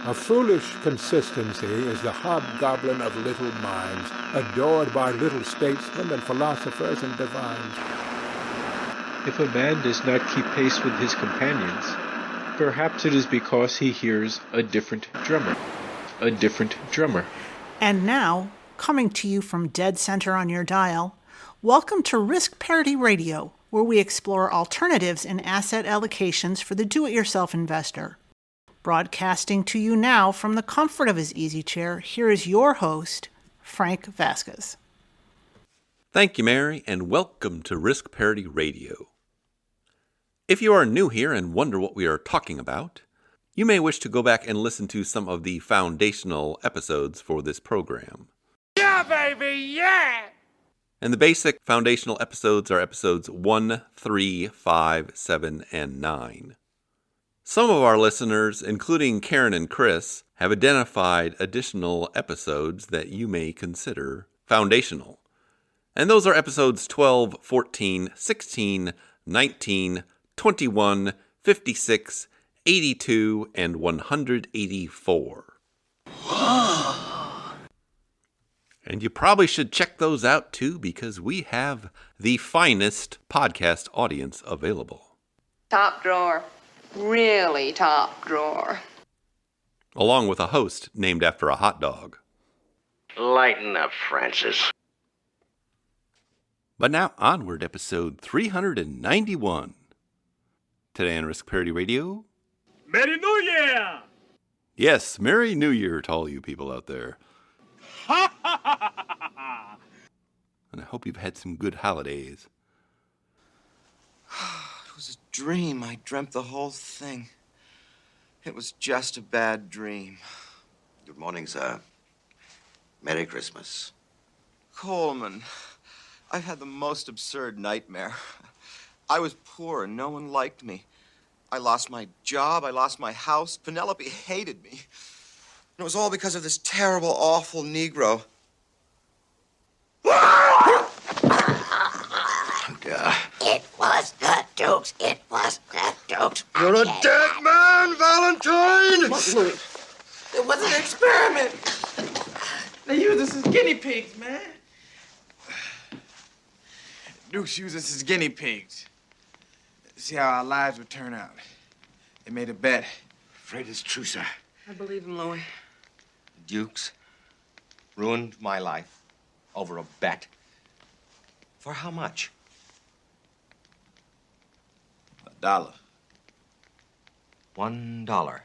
A foolish consistency is the hobgoblin of little minds, adored by little statesmen and philosophers and divines. If a man does not keep pace with his companions, perhaps it is because he hears a different drummer. A different drummer. And now, coming to you from dead center on your dial, welcome to Risk Parity Radio, where we explore alternatives in asset allocations for the do-it-yourself investor. Broadcasting to you now from the comfort of his easy chair, here is your host, Frank Vasquez. Thank you, Mary, and welcome to Risk Parity Radio. If you are new here and wonder what we are talking about, you may wish to go back and listen to some of the foundational episodes for this program. Yeah, baby, yeah! And the basic foundational episodes are episodes 1, 3, 5, 7, and 9. Some of our listeners, including Karen and Chris, have identified additional episodes that you may consider foundational. And those are episodes 12, 14, 16, 19, 21, 56, 82, and 184. And you probably should check those out too, because we have the finest podcast audience available. Top drawer. Really top drawer. Along with a host named after a hot dog. Lighten up, Francis. But now onward, episode 391. Today on Risk Parity Radio. Merry New Year! Yes, Merry New Year to all you people out there. Ha ha ha ha ha! And I hope you've had some good holidays. It was a dream. I dreamt the whole thing. It was just a bad dream. Good morning, sir. Merry Christmas. Coleman, I've had the most absurd nightmare. I was poor and no one liked me. I lost my job. I lost my house. Penelope hated me. And it was all because of this terrible, awful Negro. It was the Dukes. It was the Dukes. You're a dead man, Valentine! Look, Louis, it was an experiment. They used us as guinea pigs, man. Dukes used us as guinea pigs. See how our lives would turn out. They made a bet. Afraid it's true, sir. I believe him, Louis. Dukes ruined my life over a bet. For how much? $1. $1.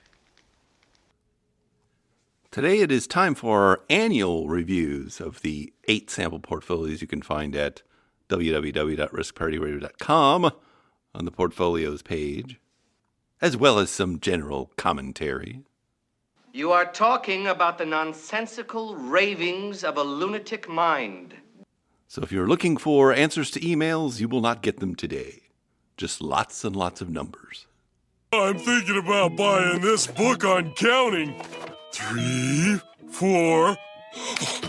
Today it is time for our annual reviews of the 8 sample portfolios you can find at www.riskparityradio.com on the portfolios page, as well as some general commentary. You are talking about the nonsensical ravings of a lunatic mind. So if you're looking for answers to emails, you will not get them today. Just lots and lots of numbers. I'm thinking about buying this book on counting. 3, 4.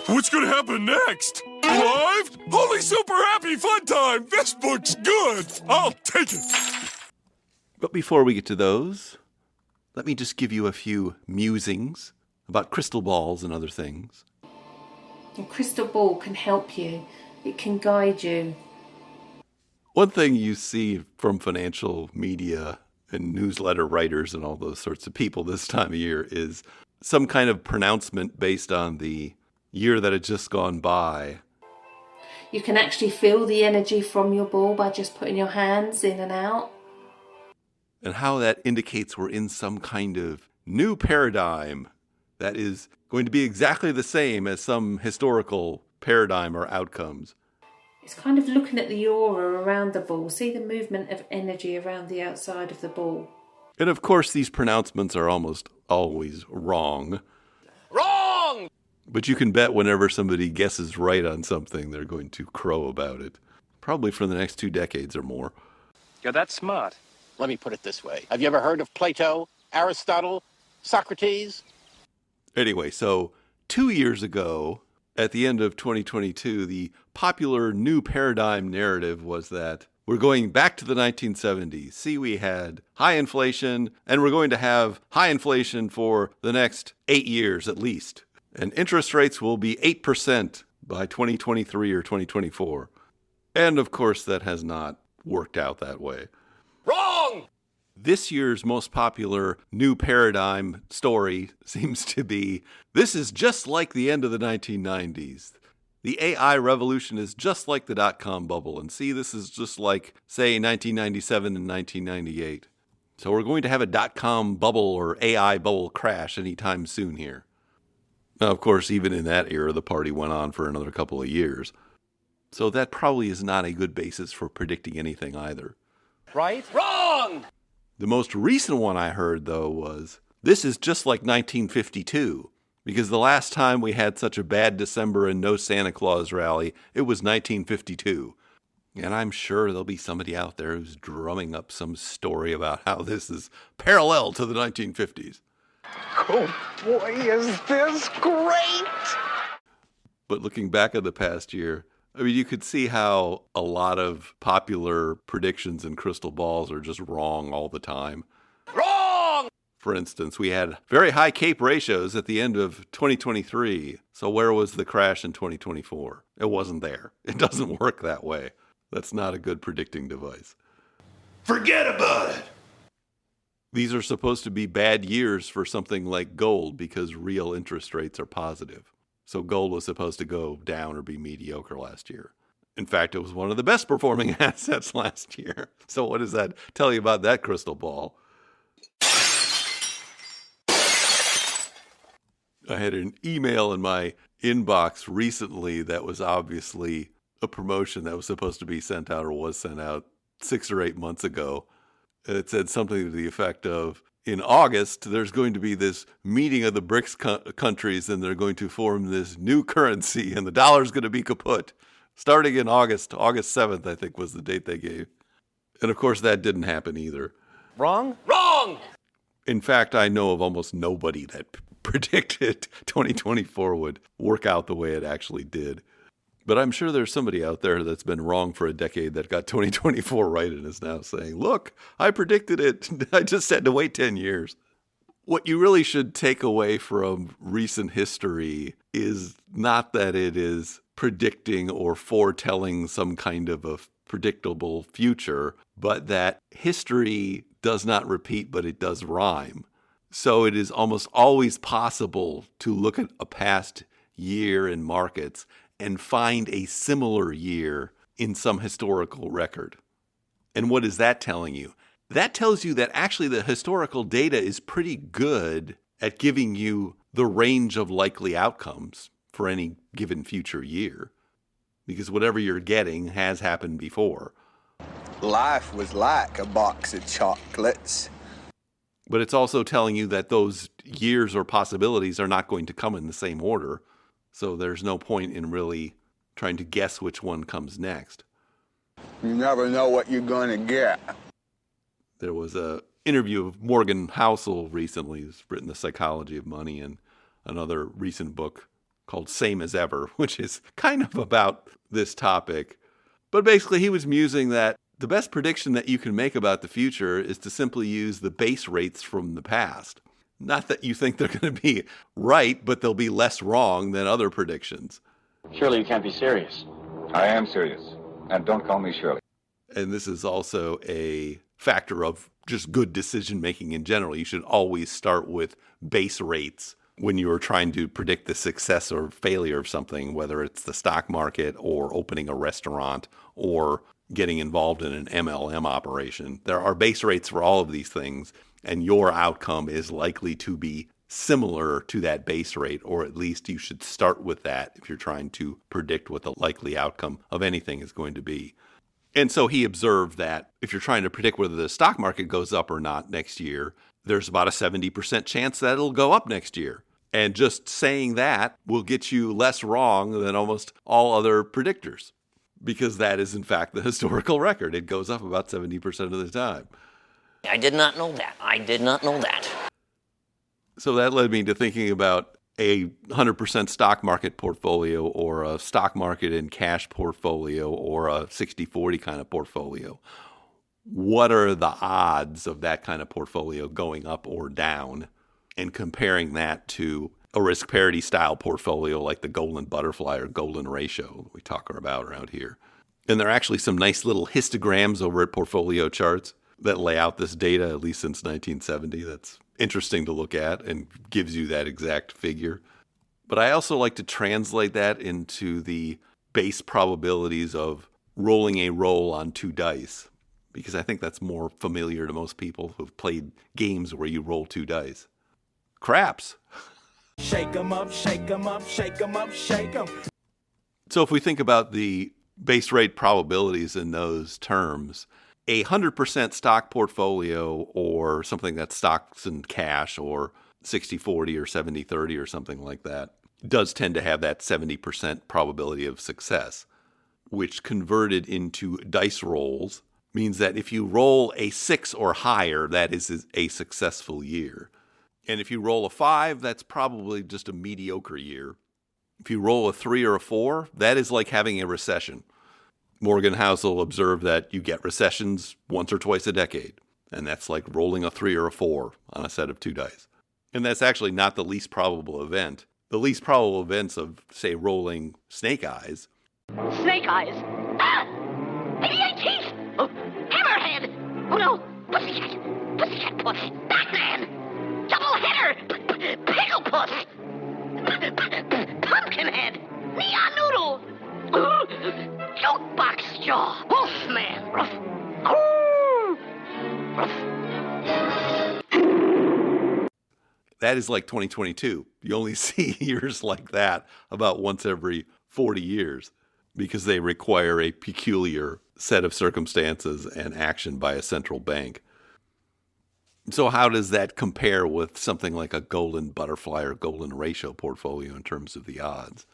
What's gonna happen next? 5? Holy super happy fun time! This book's good! I'll take it! But before we get to those, let me just give you a few musings about crystal balls and other things. A crystal ball can help you. It can guide you. One thing you see from financial media and newsletter writers and all those sorts of people this time of year is some kind of pronouncement based on the year that had just gone by. You can actually feel the energy from your ball by just putting your hands in and out. And how that indicates we're in some kind of new paradigm that is going to be exactly the same as some historical paradigm or outcomes. It's kind of looking at the aura around the ball. See the movement of energy around the outside of the ball. And of course, these pronouncements are almost always wrong. Wrong! But you can bet whenever somebody guesses right on something, they're going to crow about it. Probably for the next 2 decades or more. You're that smart. Let me put it this way. Have you ever heard of Plato, Aristotle, Socrates? Anyway, so 2 years ago, at the end of 2022, the popular new paradigm narrative was that We're going back to the 1970s. See, we had high inflation, and we're going to have high inflation for the next 8 years at least. And interest rates will be 8% by 2023 or 2024. And of course, that has not worked out that way. Wrong! This year's most popular new paradigm story seems to be, this is just like the end of the 1990s. The AI revolution is just like the dot-com bubble. And see, this is just like, say, 1997 and 1998. So we're going to have a dot-com bubble or AI bubble crash anytime soon here. Now, of course, even in that era, the party went on for another couple of years. So that probably is not a good basis for predicting anything either. Right? Wrong! The most recent one I heard, though, was, this is just like 1952. Because the last time we had such a bad December and no Santa Claus rally, it was 1952. And I'm sure there'll be somebody out there who's drumming up some story about how this is parallel to the 1950s. Oh boy, is this great! But looking back at the past year, I mean, you could see how a lot of popular predictions and crystal balls are just wrong all the time. Wrong! For instance, we had very high CAPE ratios at the end of 2023. So where was the crash in 2024? It wasn't there. It doesn't work that way. That's not a good predicting device. Forget about it! These are supposed to be bad years for something like gold because real interest rates are positive. So gold was supposed to go down or be mediocre last year. In fact, it was one of the best performing assets last year. So what does that tell you about that crystal ball? I had an email in my inbox recently that was obviously a promotion that was supposed to be sent out or was sent out 6 or 8 months ago. And it said something to the effect of, in August, there's going to be this meeting of the BRICS countries and they're going to form this new currency and the dollar's going to be kaput. Starting in August 7th, I think was the date they gave. And of course, that didn't happen either. Wrong? Wrong! In fact, I know of almost nobody that predicted 2024 would work out the way it actually did. But I'm sure there's somebody out there that's been wrong for a decade that got 2024 right and is now saying, look, I predicted it. I just had to wait 10 years. What you really should take away from recent history is not that it is predicting or foretelling some kind of a predictable future, but that history does not repeat, but it does rhyme. So it is almost always possible to look at a past year in markets and find a similar year in some historical record. And what is that telling you? That tells you that actually the historical data is pretty good at giving you the range of likely outcomes for any given future year. Because whatever you're getting has happened before. Life was like a box of chocolates. But it's also telling you that those years or possibilities are not going to come in the same order. So there's no point in really trying to guess which one comes next. You never know what you're going to get. There was an interview of Morgan Housel recently, who's written The Psychology of Money, and another recent book called Same as Ever, which is kind of about this topic. But basically he was musing that the best prediction that you can make about the future is to simply use the base rates from the past. Not that you think they're going to be right, but they'll be less wrong than other predictions. Surely you can't be serious. I am serious. And don't call me Shirley. And this is also a factor of just good decision making in general. You should always start with base rates when you are trying to predict the success or failure of something, whether it's the stock market or opening a restaurant or getting involved in an MLM operation. There are base rates for all of these things, and your outcome is likely to be similar to that base rate, or at least you should start with that if you're trying to predict what the likely outcome of anything is going to be. And so he observed that if you're trying to predict whether the stock market goes up or not next year, there's about a 70% chance that it'll go up next year. And just saying that will get you less wrong than almost all other predictors, because that is, in fact, the historical record. It goes up about 70% of the time. I did not know that. I did not know that. So that led me to thinking about a 100% stock market portfolio or a stock market and cash portfolio or a 60-40 kind of portfolio. What are the odds of that kind of portfolio going up or down, and comparing that to a risk parity style portfolio like the golden butterfly or golden ratio we talk about around here. And there are actually some nice little histograms over at Portfolio Charts that lay out this data, at least since 1970. That's interesting to look at and gives you that exact figure. But I also like to translate that into the base probabilities of rolling a roll on 2 dice, because I think that's more familiar to most people who've played games where you roll 2 dice. Craps. Shake 'em up, shake 'em up, shake 'em up, shake 'em. So if we think about the base rate probabilities in those terms, a 100% stock portfolio or something that's stocks and cash or 60-40 or 70-30 or something like that does tend to have that 70% probability of success, which converted into dice rolls means that if you roll a 6 or higher, that is a successful year. And if you roll a 5, that's probably just a mediocre year. If you roll a 3 or a 4, that is like having a recession. Morgan Housel observed that you get recessions once or twice a decade, and that's like rolling a 3 or a 4 on a set of 2 dice. And that's actually not the least probable event. The least probable events of, say, rolling snake eyes. Snake eyes? Ah! Maybe teeth! Oh, hammerhead! Oh no! Pussycat puss! Batman! Double header! Pickle puss! Pumpkinhead! Neon noodle! Jukebox jaw! Wolfman! Ruff! Ruff! That is like 2022. You only see years like that about once every 40 years because they require a peculiar set of circumstances and action by a central bank. So how does that compare with something like a golden butterfly or golden ratio portfolio in terms of the odds?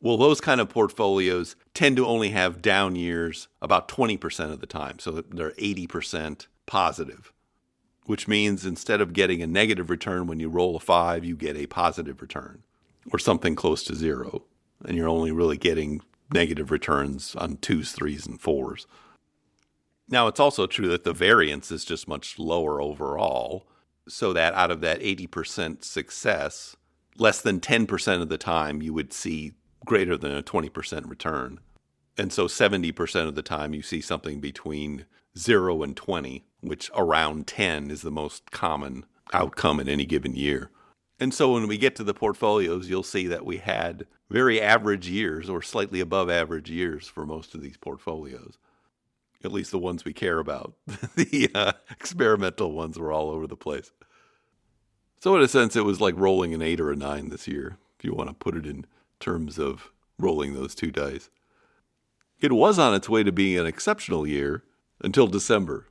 Well, those kind of portfolios tend to only have down years about 20% of the time. So they're 80% positive, which means instead of getting a negative return when you roll a 5, you get a positive return or something close to 0. And you're only really getting negative returns on 2s, 3s, and 4s. Now, it's also true that the variance is just much lower overall, so that out of that 80% success, less than 10% of the time you would see greater than a 20% return. And so 70% of the time you see something between 0 and 20, which around 10 is the most common outcome in any given year. And so when we get to the portfolios, you'll see that we had very average years or slightly above average years for most of these portfolios. At least the ones we care about. The experimental ones were all over the place. So in a sense, it was like rolling an 8 or a 9 this year, if you want to put it in terms of rolling those 2 dice. It was on its way to being an exceptional year until December.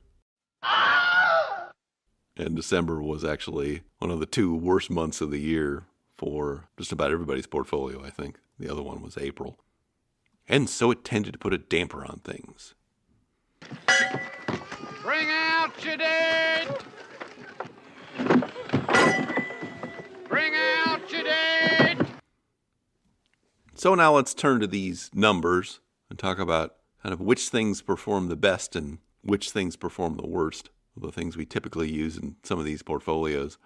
And December was actually one of the 2 worst months of the year for just about everybody's portfolio, I think. The other one was April. And so it tended to put a damper on things. Bring out your dead! Bring out your dead! So now let's turn to these numbers and talk about kind of which things perform the best and which things perform the worst of the things we typically use in some of these portfolios.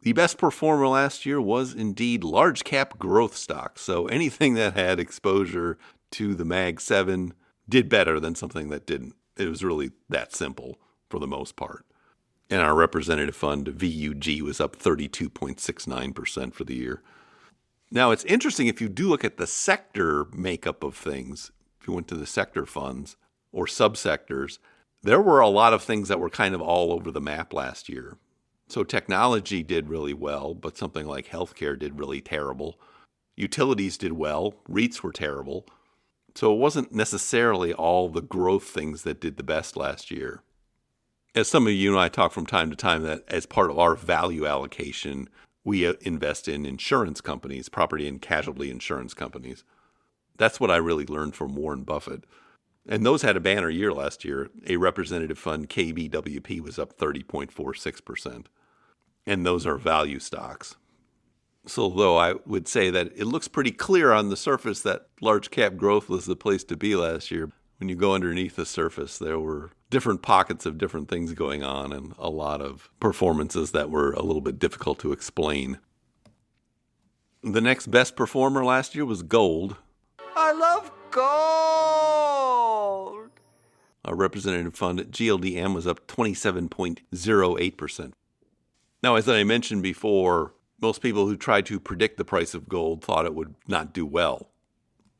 The best performer last year was indeed large cap growth stocks. So anything that had exposure to the Mag 7 did better than something that didn't. It was really that simple for the most part. And our representative fund, VUG, was up 32.69% for the year. Now, it's interesting if you do look at the sector makeup of things, if you went to the sector funds or subsectors, there were a lot of things that were kind of all over the map last year. So technology did really well, but something like healthcare did really terrible. Utilities did well, REITs were terrible. So it wasn't necessarily all the growth things that did the best last year. As some of you and I talk from time to time, that as part of our value allocation, we invest in insurance companies, property and casualty insurance companies. That's what I really learned from Warren Buffett. And those had a banner year last year. A representative fund, KBWP, was up 30.46%. And those are value stocks. So though I would say that it looks pretty clear on the surface that large cap growth was the place to be last year. When you go underneath the surface, there were different pockets of different things going on and a lot of performances that were a little bit difficult to explain. The next best performer last year was gold. I love gold. Our representative fund at GLDM was up 27.08%. Now, as I mentioned before, most people who tried to predict the price of gold thought it would not do well.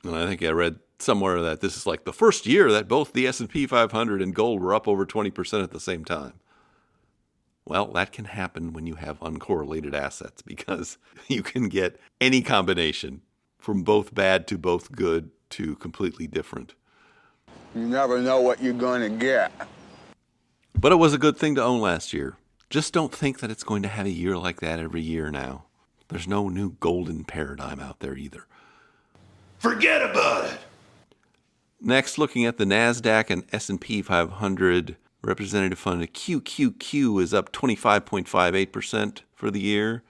And I think I read somewhere that this is like the first year that both the S&P 500 and gold were up over 20% at the same time. Well, that can happen when you have uncorrelated assets because you can get any combination from both bad to both good to completely different. You never know what you're going to get. But it was a good thing to own last year. Just don't think that it's going to have a year like that every year now. There's no new golden paradigm out there either. Forget about it. Next, looking at the NASDAQ and S&P 500, representative fund QQQ is up 25.58% for the year,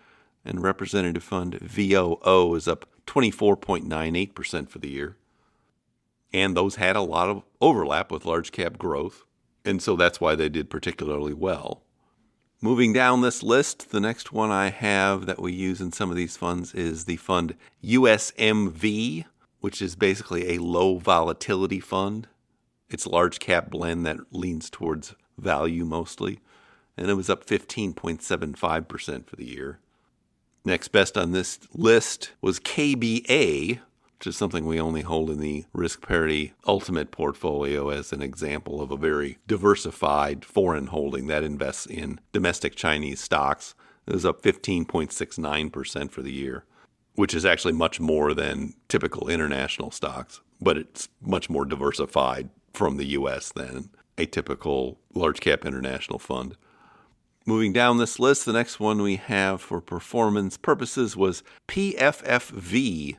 and representative fund VOO is up 24.98% for the year. And those had a lot of overlap with large cap growth, and so that's why they did particularly well. Moving down this list, the next one I have that we use in some of these funds is the fund USMV, which is basically a low volatility fund. It's a large cap blend that leans towards value mostly, and it was up 15.75% for the year. Next best on this list was KBA, which is something we only hold in the Risk Parity Ultimate portfolio as an example of a very diversified foreign holding that invests in domestic Chinese stocks. It was up 15.69% for the year, which is actually much more than typical international stocks, but it's much more diversified from the U.S. than a typical large cap international fund. Moving down this list, the next one we have for performance purposes was PFFV,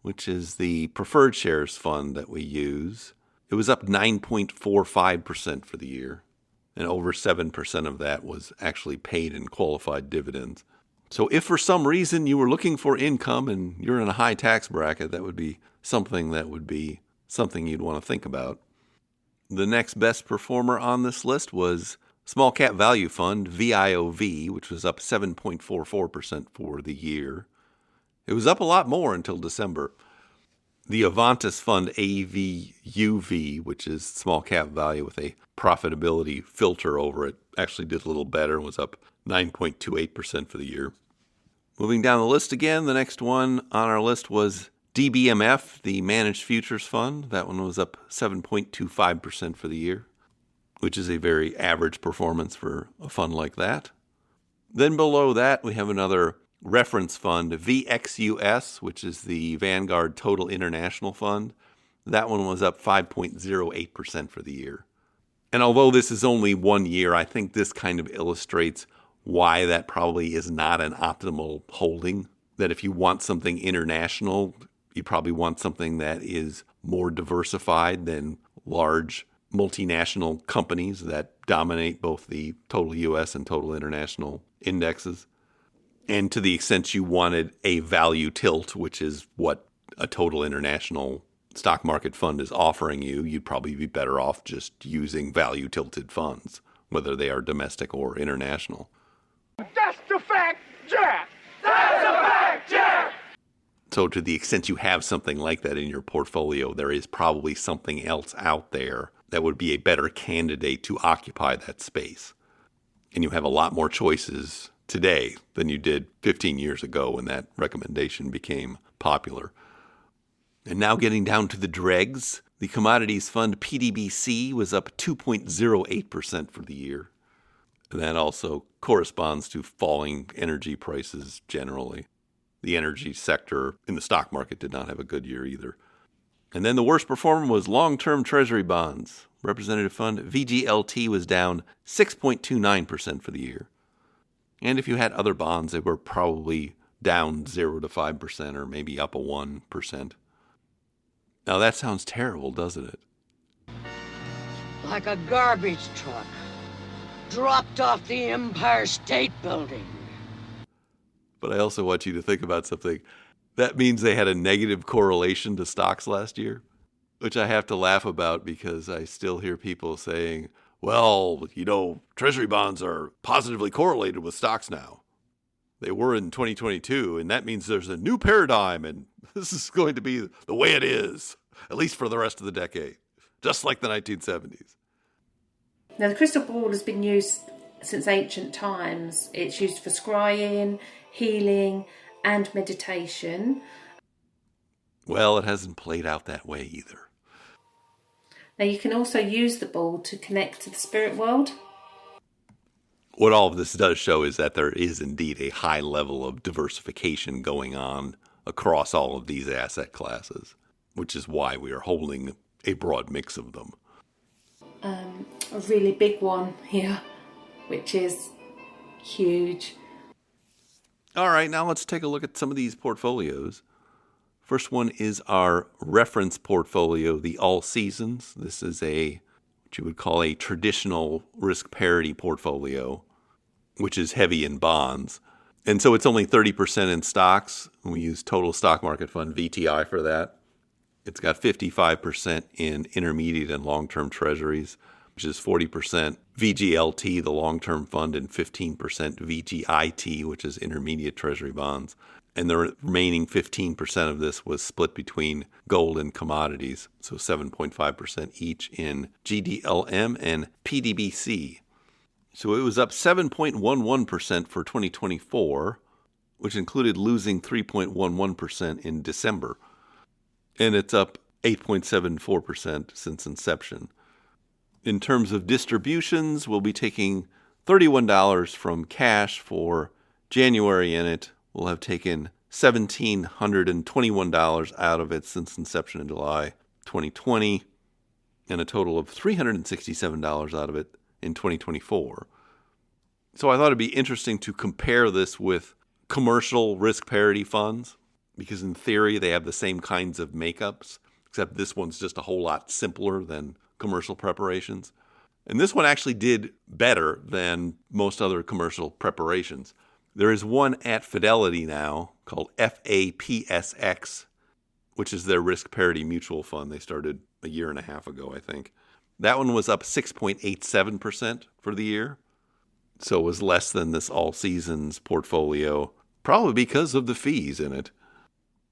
which is the preferred shares fund that we use. It was up 9.45% for the year, and over 7% of that was actually paid in qualified dividends. So if for some reason you were looking for income and you're in a high tax bracket, that would be something you'd want to think about. The next best performer on this list was Small Cap Value Fund, VIOV, which was up 7.44% for the year. It was up a lot more until December. The Avantis Fund AVUV, which is small cap value with a profitability filter over it, actually did a little better and was up 9.28% for the year. Moving down the list again, the next one on our list was DBMF, the Managed Futures Fund. That one was up 7.25% for the year, which is a very average performance for a fund like that. Then below that, we have another reference fund, VXUS, which is the Vanguard Total International Fund. That one was up 5.08% for the year. And although this is only 1 year, I think this kind of illustrates why that probably is not an optimal holding. That if you want something international, you probably want something that is more diversified than large multinational companies that dominate both the total U.S. and total international indexes. And to the extent you wanted a value tilt, which is what a total international stock market fund is offering you, you'd probably be better off just using value tilted funds, whether they are domestic or international. That's the fact, Jack! That's a fact, Jack! So to the extent you have something like that in your portfolio, there is probably something else out there that would be a better candidate to occupy that space. And you have a lot more choices today than you did 15 years ago when that recommendation became popular. And now getting down to the dregs, the commodities fund PDBC was up 2.08% for the year. And that also corresponds to falling energy prices generally. The energy sector in the stock market did not have a good year either. And then the worst performer was long-term treasury bonds. Representative fund VGLT was down 6.29% for the year. And if you had other bonds, they were probably down 0 to 5% or maybe up a 1%. Now that sounds terrible, doesn't it? Like a garbage truck dropped off the Empire State Building. But I also want you to think about something. That means they had a negative correlation to stocks last year, which I have to laugh about because I still hear people saying, well, Treasury bonds are positively correlated with stocks now. They were in 2022, and that means there's a new paradigm, and this is going to be the way it is, at least for the rest of the decade, just like the 1970s. Now, the crystal ball has been used since ancient times. It's used for scrying, healing, and meditation. Well, it hasn't played out that way either. Now, you can also use the ball to connect to the spirit world. What all of this does show is that there is indeed a high level of diversification going on across all of these asset classes, which is why we are holding a broad mix of them. A really big one here, which is huge. All right, now let's take a look at some of these portfolios. First one is our reference portfolio, the All Seasons. This is what you would call a traditional risk parity portfolio, which is heavy in bonds. And so it's only 30% in stocks. We use total stock market fund, VTI, for that. It's got 55% in intermediate and long-term treasuries, which is 40% VGLT, the long-term fund, and 15% VGIT, which is intermediate treasury bonds. And the remaining 15% of this was split between gold and commodities, so 7.5% each in GDLM and PDBC. So it was up 7.11% for 2024, which included losing 3.11% in December. And it's up 8.74% since inception. In terms of distributions, we'll be taking $31 from cash for January in it. We'll have taken $1,721 out of it since inception in July 2020, and a total of $367 out of it in 2024. So I thought it'd be interesting to compare this with commercial risk parity funds, because in theory they have the same kinds of makeups, except this one's just a whole lot simpler than commercial preparations. And this one actually did better than most other commercial preparations. There is one at Fidelity now called FAPSX, which is their risk parity mutual fund. They started a year and a half ago, I think. That one was up 6.87% for the year. So it was less than this All Seasons portfolio, probably because of the fees in it.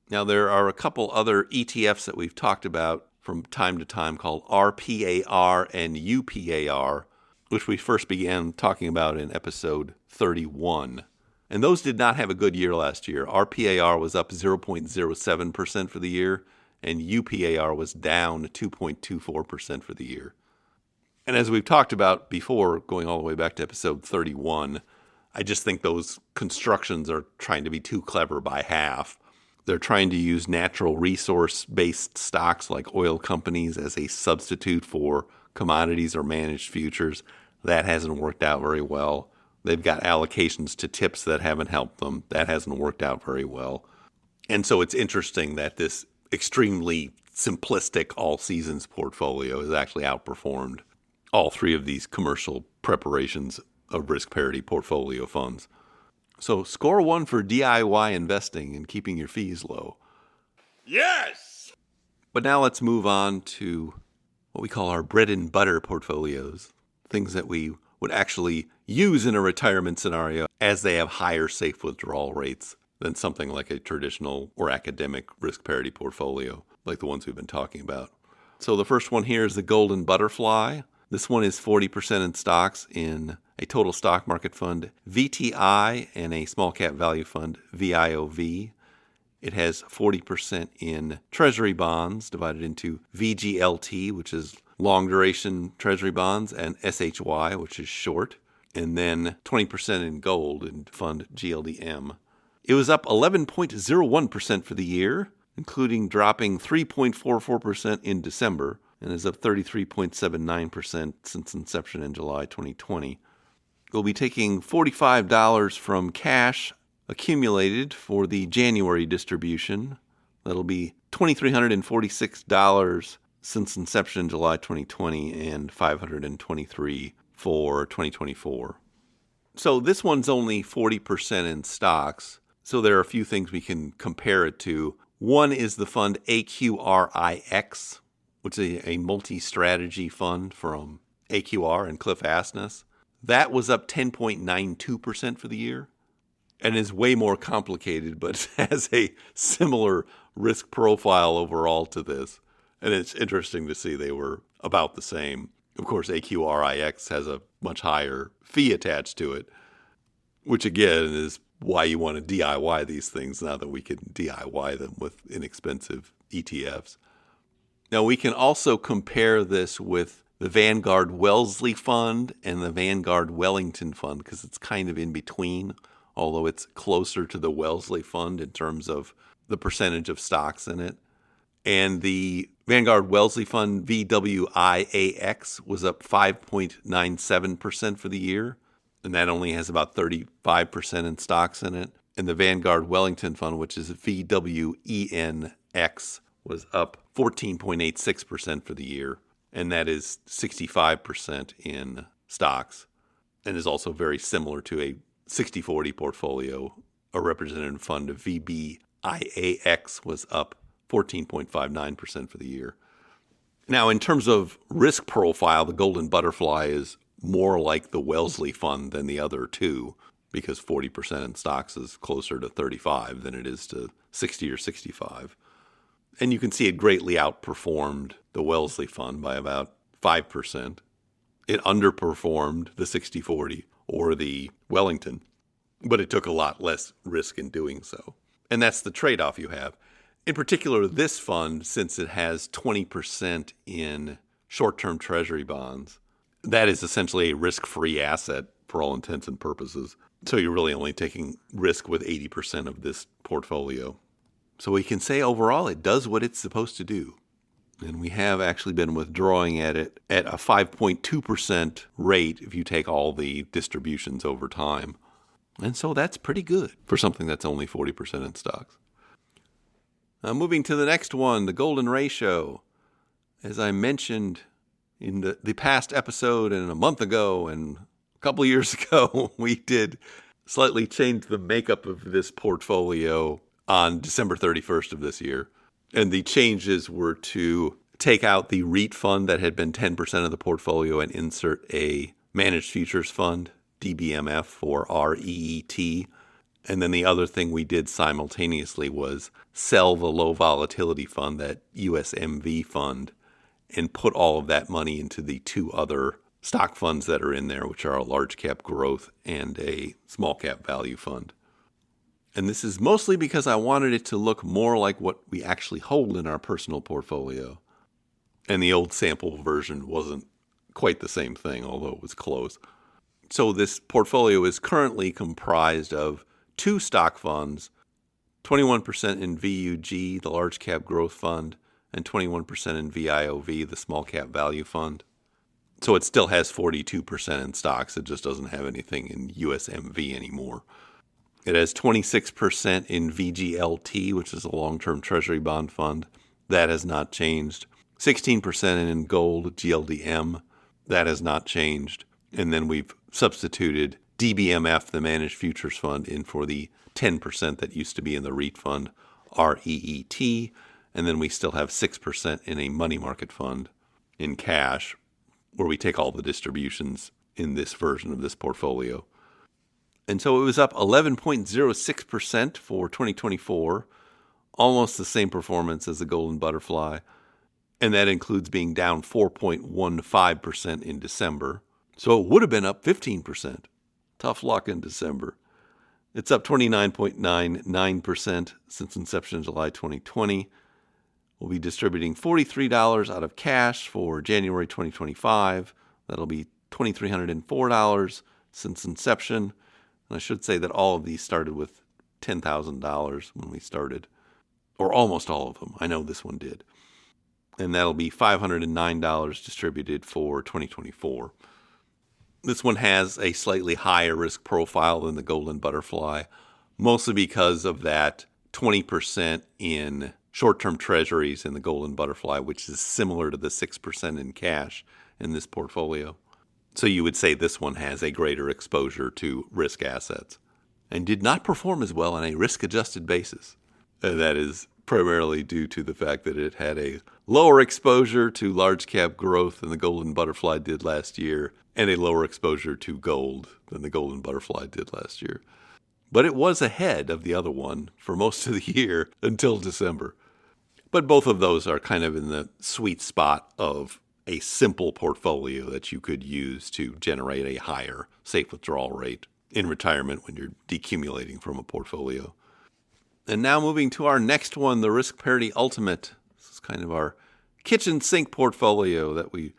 Now, there are a couple other ETFs that we've talked about from time to time called RPAR and UPAR, which we first began talking about in episode 31. And those did not have a good year last year. RPAR was up 0.07% for the year, and UPAR was down 2.24% for the year. And as we've talked about before, going all the way back to episode 31, I just think those constructions are trying to be too clever by half. They're trying to use natural resource-based stocks like oil companies as a substitute for commodities or managed futures. That hasn't worked out very well. They've got allocations to tips that haven't helped them. That hasn't worked out very well. And so it's interesting that this extremely simplistic All Seasons portfolio has actually outperformed all three of these commercial preparations of risk parity portfolio funds. So score one for DIY investing and keeping your fees low. Yes! But now let's move on to what we call our bread and butter portfolios, things that we would actually use in a retirement scenario as they have higher safe withdrawal rates than something like a traditional or academic risk parity portfolio, like the ones we've been talking about. So the first one here is the Golden Butterfly. This one is 40% in stocks in a total stock market fund, VTI, and a small cap value fund, VIOV. It has 40% in treasury bonds divided into VGLT, which is long duration treasury bonds, and SHY, which is short, and then 20% in gold in fund GLDM. It was up 11.01% for the year, including dropping 3.44% in December, and is up 33.79% since inception in July 2020. We'll be taking $45 from cash accumulated for the January distribution. That'll be $2,346 since inception in July 2020 and $523 for 2024. So this one's only 40% in stocks, So there are a few things we can compare it to. One is the fund AQRIX, which is a multi-strategy fund from AQR and Cliff Asness. That was up 10.92% for the year and is way more complicated, but has a similar risk profile overall to this. And it's interesting to see they were about the same. Of course, AQRIX has a much higher fee attached to it, which again is why you want to DIY these things now that we can DIY them with inexpensive ETFs. Now, we can also compare this with the Vanguard Wellesley Fund and the Vanguard Wellington Fund because it's kind of in between, although it's closer to the Wellesley Fund in terms of the percentage of stocks in it. And the Vanguard Wellesley Fund, VWIAX, was up 5.97% for the year. And that only has about 35% in stocks in it. And the Vanguard Wellington Fund, which is VWENX, was up 14.86% for the year. And that is 65% in stocks. And is also very similar to a 60-40 portfolio. A representative fund of VBIAX was up 14.59% for the year. Now, in terms of risk profile, the Golden Butterfly is more like the Wellesley Fund than the other two, because 40% in stocks is closer to 35 than it is to 60 or 65. And you can see it greatly outperformed the Wellesley Fund by about 5%. It underperformed the 60-40 or the Wellington, but it took a lot less risk in doing so. And that's the trade-off you have. In particular, this fund, since it has 20% in short-term treasury bonds, that is essentially a risk-free asset for all intents and purposes. So you're really only taking risk with 80% of this portfolio. So we can say overall it does what it's supposed to do. And we have actually been withdrawing at it at a 5.2% rate if you take all the distributions over time. And so that's pretty good for something that's only 40% in stocks. Moving to the next one, the golden ratio. As I mentioned in the past episode and a month ago and a couple of years ago, we did slightly change the makeup of this portfolio on December 31st of this year. And the changes were to take out the REIT fund that had been 10% of the portfolio and insert a managed futures fund, DBMF or REET. And then the other thing we did simultaneously was sell the low volatility fund, that USMV fund, and put all of that money into the two other stock funds that are in there, which are a large cap growth and a small cap value fund. And this is mostly because I wanted it to look more like what we actually hold in our personal portfolio. And the old sample version wasn't quite the same thing, although it was close. So this portfolio is currently comprised of two stock funds, 21% in VUG, the large cap growth fund, and 21% in VIOV, the small cap value fund. So it still has 42% in stocks. It just doesn't have anything in USMV anymore. It has 26% in VGLT, which is a long-term treasury bond fund. That has not changed. 16% in gold, GLDM. That has not changed. And then we've substituted DBMF, the managed futures fund, in for the 10% that used to be in the REIT fund, REET. And then we still have 6% in a money market fund in cash, where we take all the distributions in this version of this portfolio. And so it was up 11.06% for 2024, almost the same performance as the Golden Butterfly. And that includes being down 4.15% in December. So it would have been up 15%. Tough luck in December. It's up 29.99% since inception in July 2020. We'll be distributing $43 out of cash for January 2025. That'll be $2,304 since inception. And I should say that all of these started with $10,000 when we started, or almost all of them. I know this one did. And that'll be $509 distributed for 2024. This one has a slightly higher risk profile than the Golden Butterfly, mostly because of that 20% in short-term treasuries in the Golden Butterfly, which is similar to the 6% in cash in this portfolio. So you would say this one has a greater exposure to risk assets. and did not perform as well on a risk-adjusted basis. And that is primarily due to the fact that it had a lower exposure to large cap growth than the Golden Butterfly did last year, and a lower exposure to gold than the Golden Butterfly did last year. But it was ahead of the other one for most of the year until December. But both of those are kind of in the sweet spot of a simple portfolio that you could use to generate a higher safe withdrawal rate in retirement when you're decumulating from a portfolio. And now moving to our next one, the Risk Parity Ultimate. This is kind of our kitchen sink portfolio that we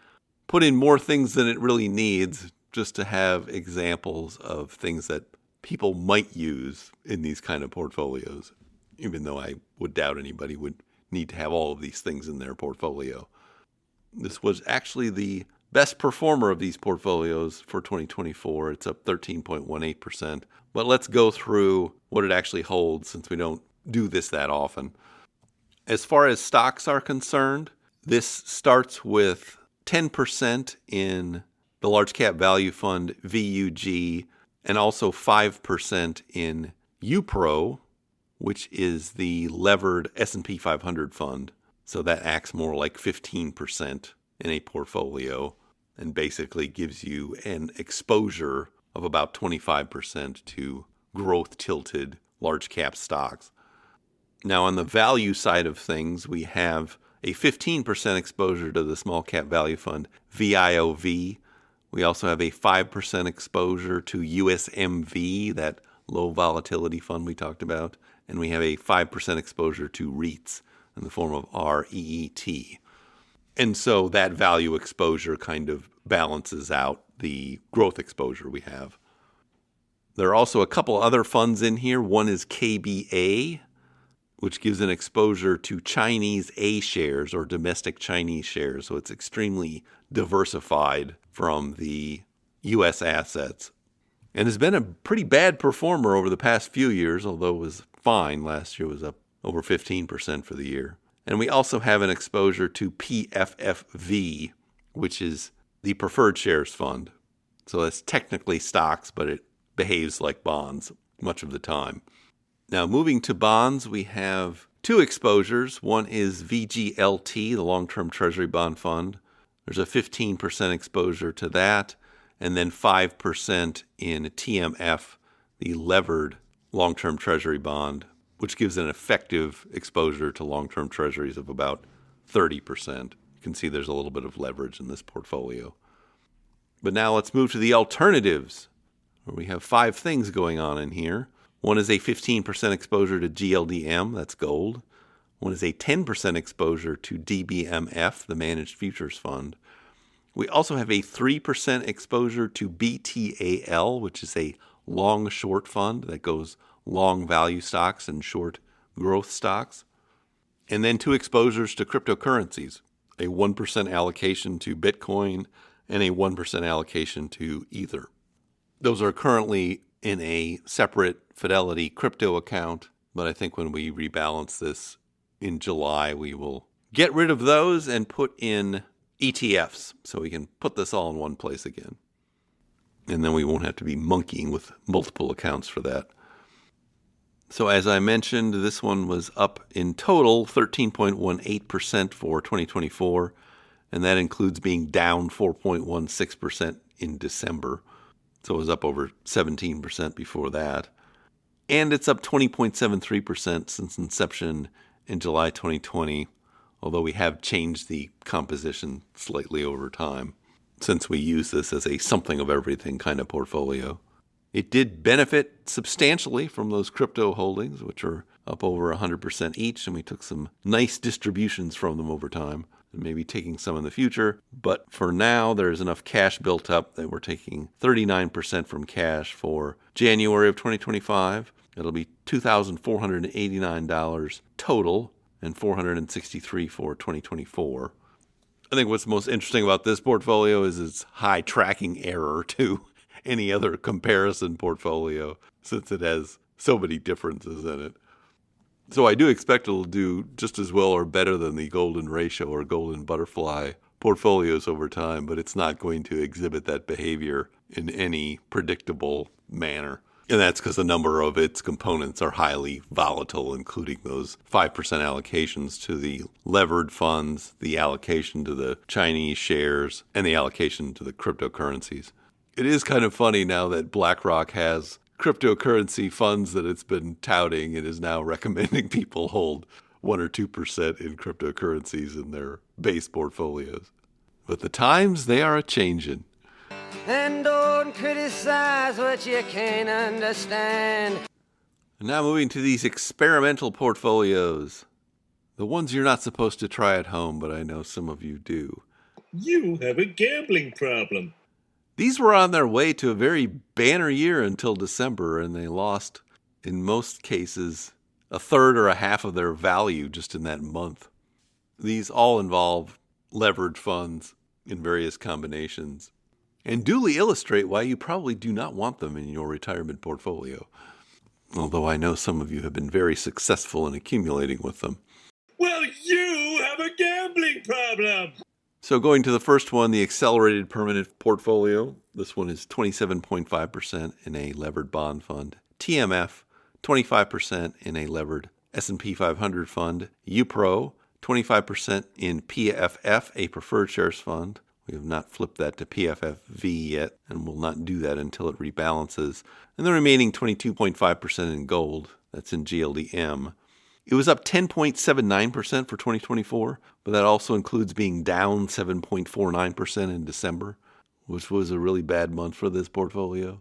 put in more things than it really needs just to have examples of things that people might use in these kind of portfolios, even though I would doubt anybody would need to have all of these things in their portfolio. This was actually the best performer of these portfolios for 2024. It's up 13.18%. But let's go through what it actually holds since we don't do this that often. As far as stocks are concerned, this starts with 10% in the Large Cap Value Fund, VUG, and also 5% in UPRO, which is the levered S&P 500 fund. So that acts more like 15% in a portfolio and basically gives you an exposure of about 25% to growth-tilted large cap stocks. Now, on the value side of things, we have a 15% exposure to the Small Cap Value Fund, VIOV. We also have a 5% exposure to USMV, that low volatility fund we talked about. And we have a 5% exposure to REITs in the form of REET. And so that value exposure kind of balances out the growth exposure we have. There are also a couple other funds in here. One is KBA, which gives an exposure to Chinese A shares or domestic Chinese shares. So it's extremely diversified from the U.S. assets. And has been a pretty bad performer over the past few years, although it was fine. Last year was up over 15% for the year. And we also have an exposure to PFFV, which is the preferred shares fund. So that's technically stocks, but it behaves like bonds much of the time. Now, moving to bonds, we have two exposures. One is VGLT, the long-term treasury bond fund. There's a 15% exposure to that, and then 5% in TMF, the levered long-term treasury bond, which gives an effective exposure to long-term treasuries of about 30%. You can see there's a little bit of leverage in this portfolio. But now let's move to the alternatives, where we have 5 things going on in here. One is a 15% exposure to GLDM, that's gold. One is a 10% exposure to DBMF, the Managed Futures Fund. We also have a 3% exposure to BTAL, which is a long-short fund that goes long value stocks and short growth stocks. And then 2 exposures to cryptocurrencies, a 1% allocation to Bitcoin and a 1% allocation to Ether. Those are currently in a separate Fidelity crypto account, but I think when we rebalance this in July, we will get rid of those and put in ETFs so we can put this all in one place again. And then we won't have to be monkeying with multiple accounts for that. So as I mentioned, this one was up in total 13.18% for 2024, and that includes being down 4.16% in December. So it was up over 17% before that. And it's up 20.73% since inception in July 2020, although we have changed the composition slightly over time since we use this as a something of everything kind of portfolio. It did benefit substantially from those crypto holdings, which are up over 100% each, and we took some nice distributions from them over time, and maybe taking some in the future. But for now, there's enough cash built up that we're taking 39% from cash for January of 2025. It'll be $2,489 total and $463 for 2024. I think what's most interesting about this portfolio is its high tracking error to any other comparison portfolio, since it has so many differences in it. So I do expect it'll do just as well or better than the golden ratio or golden butterfly portfolios over time, but it's not going to exhibit that behavior in any predictable manner. And that's because a number of its components are highly volatile, including those 5% allocations to the levered funds, the allocation to the Chinese shares, and the allocation to the cryptocurrencies. It is kind of funny now that BlackRock has cryptocurrency funds that it's been touting and is now recommending people hold 1 or 2% in cryptocurrencies in their base portfolios. But the times, they are a-changin'. And don't criticize what you can't understand. And now moving to these experimental portfolios. The ones you're not supposed to try at home, but I know some of you do. You have a gambling problem. These were on their way to a very banner year until December, and they lost, in most cases, a third or a half of their value just in that month. These all involve levered funds in various combinations, and duly illustrate why you probably do not want them in your retirement portfolio. Although I know some of you have been very successful in accumulating with them. Well, you have a gambling problem. So going to the first one, the accelerated permanent portfolio. This one is 27.5% in a levered bond fund. TMF, 25% in a levered S&P 500 fund. UPRO, 25% in PFF, a preferred shares fund. We have not flipped that to PFFV yet, and will not do that until it rebalances. And the remaining 22.5% in gold, that's in GLDM. It was up 10.79% for 2024, but that also includes being down 7.49% in December, which was a really bad month for this portfolio.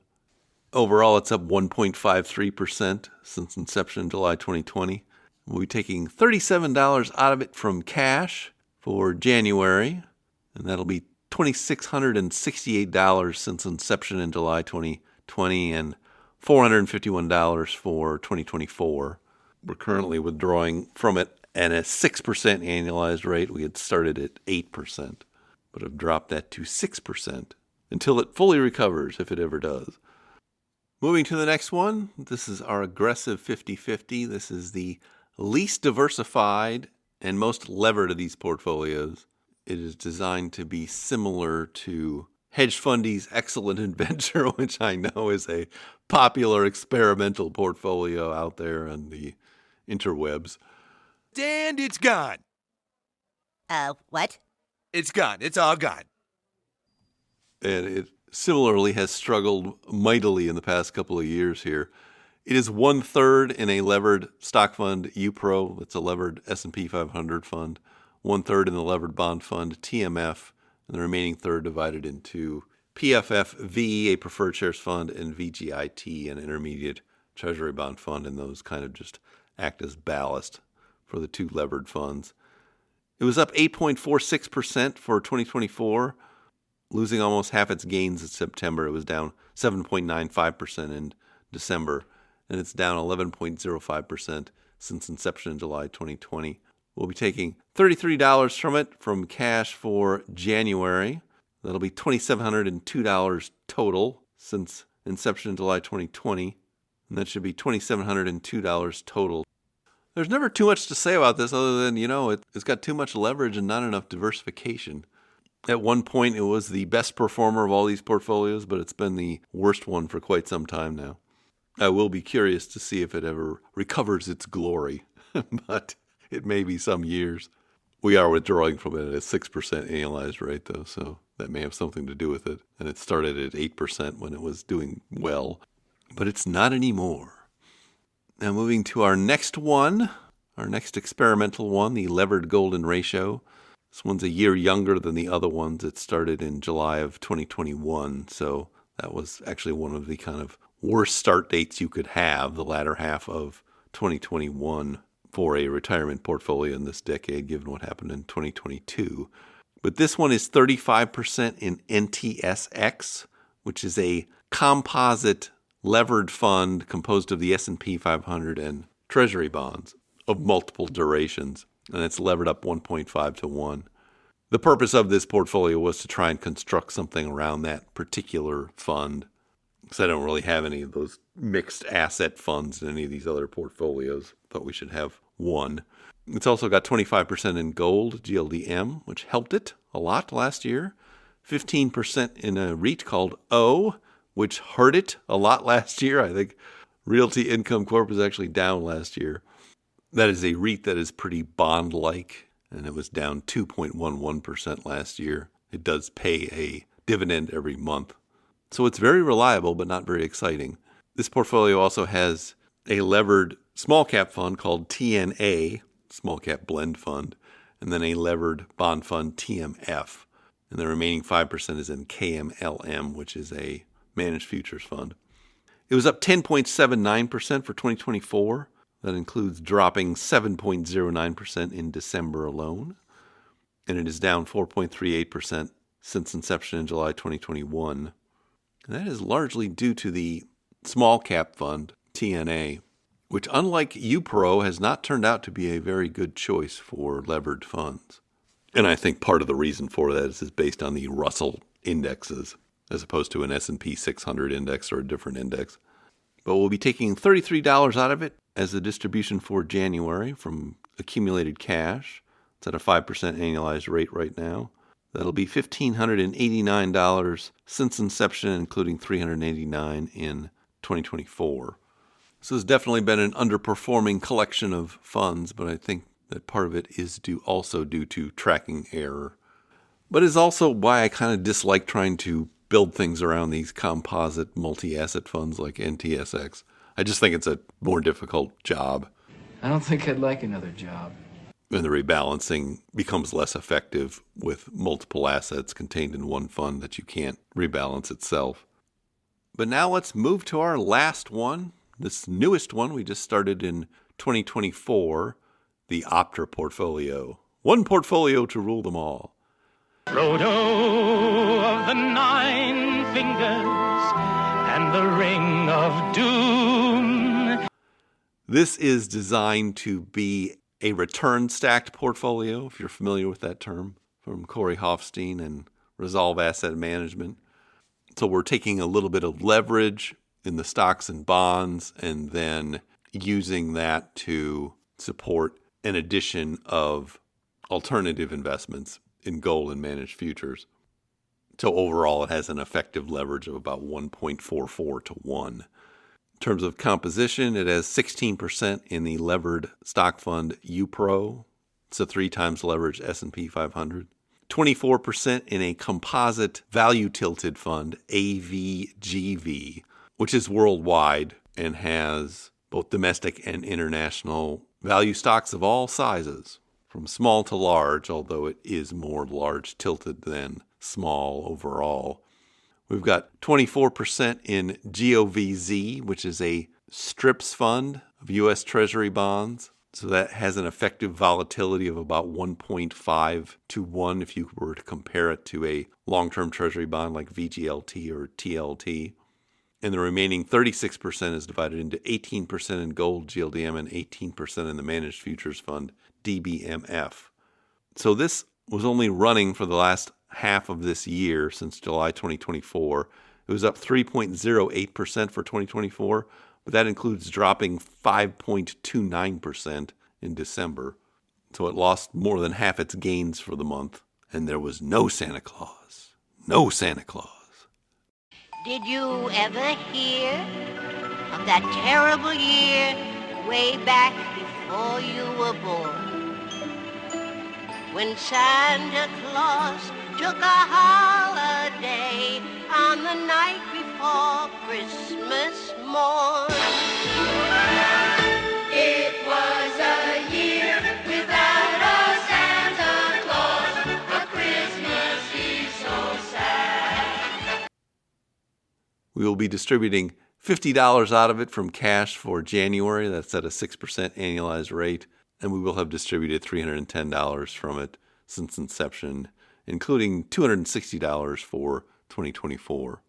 Overall, it's up 1.53% since inception in July 2020. We'll be taking $37 out of it from cash for January, and that'll be $2,668 since inception in July 2020 and $451 for 2024. We're currently withdrawing from it at a 6% annualized rate. We had started at 8%, but have dropped that to 6% until it fully recovers, if it ever does. Moving to the next one, this is our aggressive 50-50. This is the least diversified and most levered of these portfolios. It is designed to be similar to Hedge Fundy's Excellent Adventure, which I know is a popular experimental portfolio out there on the interwebs. And it's gone. What? It's gone. It's all gone. And it similarly has struggled mightily in the past couple of years here. It is 1/3 in a levered stock fund, UPRO. It's a levered S&P 500 fund. 1/3 in the levered bond fund, TMF, and the remaining third divided into PFFV, a preferred shares fund, and VGIT, an intermediate treasury bond fund, and those kind of just act as ballast for the two levered funds. It was up 8.46% for 2024, losing almost half its gains in September. It was down 7.95% in December, and it's down 11.05% since inception in July 2020. We'll be taking $33 from it from cash for January. That'll be $2,702 total since inception in July 2020. And that should be $2,702 total. There's never too much to say about this other than, it's got too much leverage and not enough diversification. At one point, it was the best performer of all these portfolios, but it's been the worst one for quite some time now. I will be curious to see if it ever recovers its glory, but it may be some years. We are withdrawing from it at a 6% annualized rate, though, so that may have something to do with it. And it started at 8% when it was doing well, but it's not anymore. Now moving to our next one, our next experimental one, the levered golden ratio. This one's a year younger than the other ones. It started in July of 2021, so that was actually one of the kind of worst start dates you could have, the latter half of 2021. For a retirement portfolio in this decade, given what happened in 2022. But this one is 35% in NTSX, which is a composite levered fund composed of the S&P 500 and treasury bonds of multiple durations, and it's levered up 1.5 to 1. The purpose of this portfolio was to try and construct something around that particular fund, because I don't really have any of those mixed asset funds in any of these other portfolios. Thought we should have one. It's also got 25% in gold, GLDM, which helped it a lot last year. 15% in a REIT called O, which hurt it a lot last year. I think Realty Income Corp was actually down last year. That is a REIT that is pretty bond-like, and it was down 2.11% last year. It does pay a dividend every month. So it's very reliable, but not very exciting. This portfolio also has a levered small cap fund called TNA, small cap blend fund, and then a levered bond fund TMF. And the remaining 5% is in KMLM, which is a managed futures fund. It was up 10.79% for 2024. That includes dropping 7.09% in December alone. And it is down 4.38% since inception in July 2021. And that is largely due to the small cap fund, TNA, which unlike UPRO has not turned out to be a very good choice for levered funds. And I think part of the reason for that is based on the Russell indexes, as opposed to an S&P 600 index or a different index. But we'll be taking $33 out of it as a distribution for January from accumulated cash. It's at a 5% annualized rate right now. That'll be $1,589 since inception, including $389 in 2024. This has definitely been an underperforming collection of funds, but I think that part of it is also due to tracking error. But it's also why I kind of dislike trying to build things around these composite multi-asset funds like NTSX. I just think it's a more difficult job. I don't think I'd like another job. And the rebalancing becomes less effective with multiple assets contained in one fund that you can't rebalance itself. But now let's move to our last one, this newest one we just started in 2024, the Optra portfolio. One portfolio to rule them all. Frodo of the 9 fingers and the ring of doom. This is designed to be a return stacked portfolio, if you're familiar with that term, from Corey Hofstein and Resolve Asset Management. So we're taking a little bit of leverage in the stocks and bonds and then using that to support an addition of alternative investments in gold and managed futures. So overall, it has an effective leverage of about 1.44 to 1. In terms of composition, it has 16% in the levered stock fund UPRO. It's a 3 times leveraged S&P 500. 24% in a composite value-tilted fund, AVGV, which is worldwide and has both domestic and international value stocks of all sizes, from small to large, although it is more large tilted than small overall. We've got 24% in GOVZ, which is a strips fund of U.S. Treasury bonds. So that has an effective volatility of about 1.5 to 1 if you were to compare it to a long-term Treasury bond like VGLT or TLT. And the remaining 36% is divided into 18% in gold GLDM and 18% in the managed futures fund DBMF. So this was only running for the last half of this year, since July 2024. It was up 3.08% for 2024, but that includes dropping 5.29% in December. So it lost more than half its gains for the month, and there was no Santa Claus. No Santa Claus. Did you ever hear of that terrible year way back before you were born? When Santa Claus took a holiday on the night before Christmas morn. It was a year without a Santa Claus, a Christmas Eve so sad. We will be distributing $50 out of it from cash for January. That's at a 6% annualized rate. And we will have distributed $310 from it since inception, including $260 for 2024.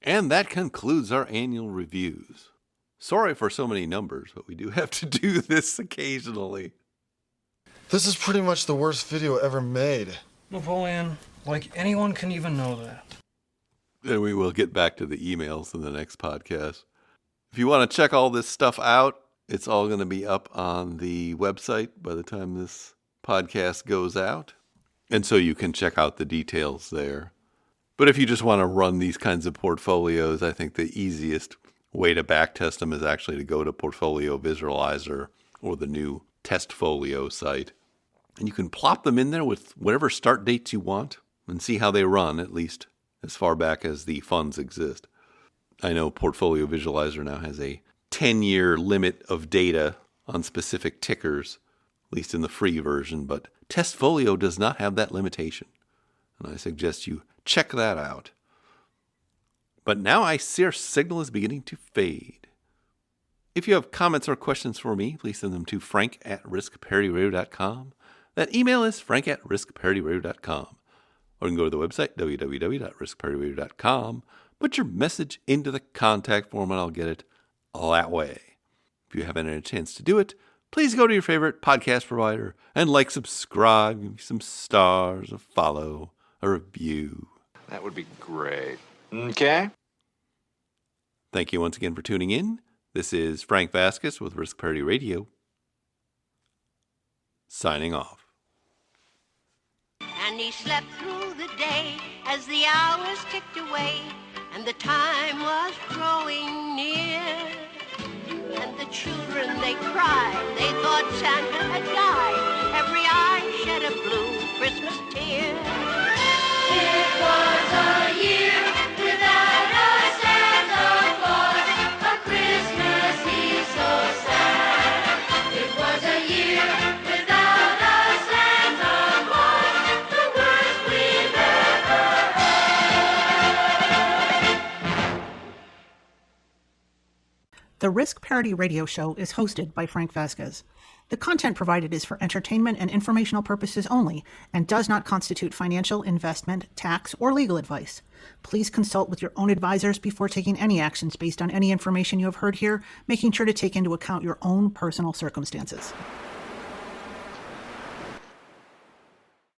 And that concludes our annual reviews. Sorry for so many numbers, but we do have to do this occasionally. This is pretty much the worst video ever made. Napoleon, like anyone can even know that. And we will get back to the emails in the next podcast. If you want to check all this stuff out, it's all going to be up on the website by the time this podcast goes out. And so you can check out the details there. But if you just want to run these kinds of portfolios, I think the easiest way to backtest them is actually to go to Portfolio Visualizer or the new Testfolio site. And you can plop them in there with whatever start dates you want and see how they run, at least as far back as the funds exist. I know Portfolio Visualizer now has a 10-year limit of data on specific tickers, at least in the free version, but Testfolio does not have that limitation. And I suggest you check that out. But now I see our signal is beginning to fade. If you have comments or questions for me, please send them to frank@riskparityradio.com. That email is frank@riskparityradio.com. Or you can go to the website, www.riskparityradio.com. Put your message into the contact form and I'll get it that way. If you haven't had a chance to do it, please go to your favorite podcast provider and subscribe, give me some stars, a follow, a review. That would be great. Okay? Thank you once again for tuning in. This is Frank Vasquez with Risk Parity Radio, signing off. And he slept through the day as the hours ticked away, and the time was growing near. And the children, they cried, they thought Santa had died. Every eye shed a blue Christmas tear. It was a year without a Santa Claus, a Christmas Eve so sad. It was a year without a Santa Claus, the worst we've ever had. The Risk Parity Radio Show is hosted by Frank Vasquez. The content provided is for entertainment and informational purposes only and does not constitute financial, investment, tax, or legal advice. Please consult with your own advisors before taking any actions based on any information you have heard here, making sure to take into account your own personal circumstances.